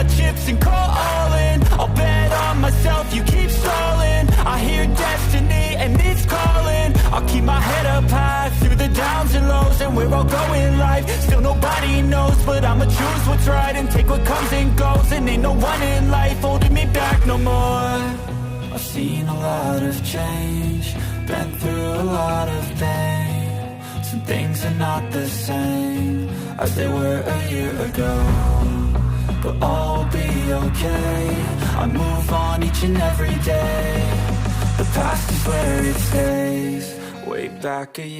my chips and call all in. I'll bet on myself, you keep stalling. I hear destiny and it's calling. I'll keep my head up high through the downs and lows. And we're all going life, still nobody knows. But I'ma choose what's right and take what comes and goes. And ain't no one in life holding me back no more. I've seen a lot of change, been through a lot of pain. Some things are not the same as they were a year ago, but all will be okay. I move on each and every day. The past is where it stays, way back a year